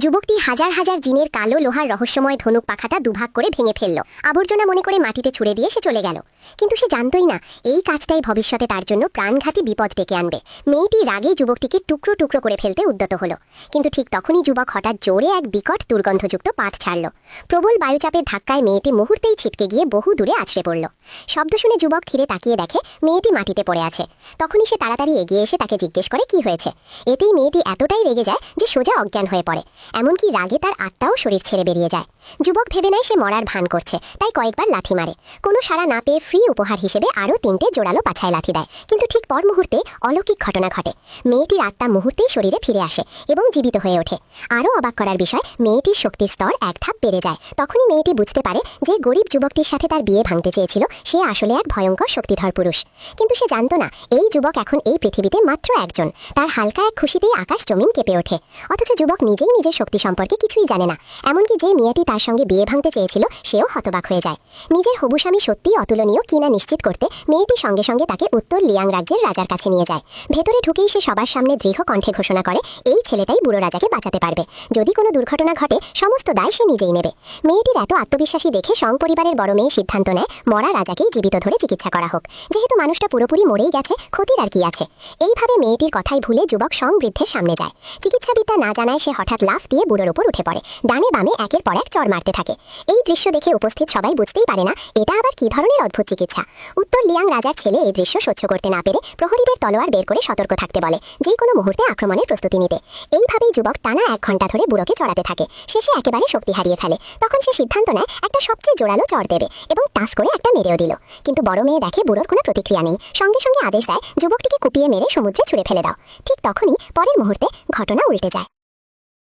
যুবকটি হাজার হাজার জিনের কালো লোহার রহস্যময় ধনুক পাখাটা দুভাগ করে ভেঙে ফেলল। আবর্জনা মনে করে মাটিতে ছুড়ে দিয়ে সে চলে গেল। কিন্তু সে জানতই না এই কাজটাই ভবিষ্যতে তার জন্য প্রাণঘাতী বিপদ ডেকে আনবে। মেয়েটি রাগে যুবকটিকে টুকরো টুকরো করে ফেলতে উদ্যত হলো। কিন্তু ঠিক তখনই যুবক হঠাৎ জোরে এক বিকট দুর্গন্ধযুক্ত পাত ছাড়ল। প্রবল বায়ুচাপের ধাক্কায় মেয়েটি মুহূর্তেই ছিটকে গিয়ে বহু দূরে আছড়ে পড়ল। শব্দ শুনে যুবক ফিরে তাকিয়ে দেখে মেয়েটি মাটিতে পড়ে আছে। তখনই সে তাড়াতাড়ি এগিয়ে এসে তাকে জিজ্ঞেস করে কি হয়েছে। এতেই মেয়েটি এতটাই রেগে যায় যে সোজা অজ্ঞান হয়ে পড়ে। এমনকি রাগে তার আত্মাও শরীর ছেড়ে বেরিয়ে যায়। যুবক ভেবে নেয় সে মরার ভান করছে, তাই কয়েকবার লাথি মারে। কোনো সাড়া না পেয়ে ফ্রি উপহার হিসেবে আরও 3টে জোরালো পাছায় লাথি দেয়। কিন্তু ঠিক পর মুহূর্তে অলৌকিক ঘটনা ঘটে। মেয়েটির আত্মা মুহূর্তেই শরীরে ফিরে আসে এবং জীবিত হয়ে ওঠে। আরও অবাক করার বিষয়, মেয়েটির শক্তির স্তর এক ধাপ বেড়ে যায়। তখনই মেয়েটি বুঝতে পারে যে গরিব যুবকটির সাথে তার বিয়ে ভাঙতে চেয়েছিল সে আসলে এক ভয়ঙ্কর শক্তিধর পুরুষ। কিন্তু সে জানত না এই যুবক এখন এই পৃথিবীতে মাত্র একজন। তার হালকা এক খুশিতেই আকাশ জমিন কেঁপে ওঠে। অথচ যুবক নিজেই নিজের শক্তি সম্পর্কে কিছুই জানে না। এমনকি যে মেয়েটি তার সঙ্গে বিয়ে ভাঙতে চেয়েছিল সেও হতবাক হয়ে যায়। নিজের হবু স্বামী সত্যিই অতুলনীয় কিনা নিশ্চিত করতে মেয়েটি সঙ্গে সঙ্গে তাকে উত্তর লিয়াং রাজ্যের রাজার কাছে নিয়ে যায়। ভেতরে ঢুকেই সে সবার সামনে দৃঢ় কণ্ঠে ঘোষণা করে এই ছেলেটাই বুড়ো রাজাকে বাঁচাতে পারবে। যদি কোনো দুর্ঘটনা ঘটে সমস্ত দায় সে নিজেই নেবে। মেয়েটির এত আত্মবিশ্বাসী দেখে পরিবারের বড় মেয়ে সিদ্ধান্ত নেয় মরা রাজাকেই জীবিত ধরে চিকিৎসা করা হোক। যেহেতু মানুষটা পুরোপুরি মরেই গেছে, ক্ষতির আর কি আছে। এইভাবে মেয়েটির কথাই ভুলে যুবক বৃদ্ধের সামনে যায়। চিকিৎসাবিদ্যা না জানায় সে হঠাৎ লাফ দিয়ে বুড়োর উপর উঠে পড়ে। ডানে বামে একের পর এক চড় মারতে থাকে। এই দৃশ্য দেখে উপস্থিত সবাই বুঝতেই পারে না এটা আবার কি ধরনের অদ্ভুত চিকিৎসা। উত্তর লিয়াং রাজার ছেলে এই দৃশ্য সহ্য করতে না পেরে প্রহরীদের তলোয়ার বের করে সতর্ক থাকতে বলে, যে কোনো মুহূর্তে আক্রমণের প্রস্তুতি নিতে। এইভাবেই যুবক টানা 1 ঘন্টা ধরে বুড়োকে চড়াতে থাকে। শেষে একেবারে শক্তি হারিয়ে ফেলে। তখন সে সিদ্ধান্ত নেয় একটা সবচেয়ে জোরালো চড় দেবে এবং টাস করে একটা মেরেও দিল। কিন্তু বড় মেয়ে দেখে বুড়োর কোনো প্রতিক্রিয়া নেই। সঙ্গে সঙ্গে আদেশ দেয় যুবকটিকে কুপিয়ে মেরে সমুদ্রে ছুঁড়ে ফেলে দাও। ঠিক তখনই পরের মুহূর্তে ঘটনা উল্টে যায়।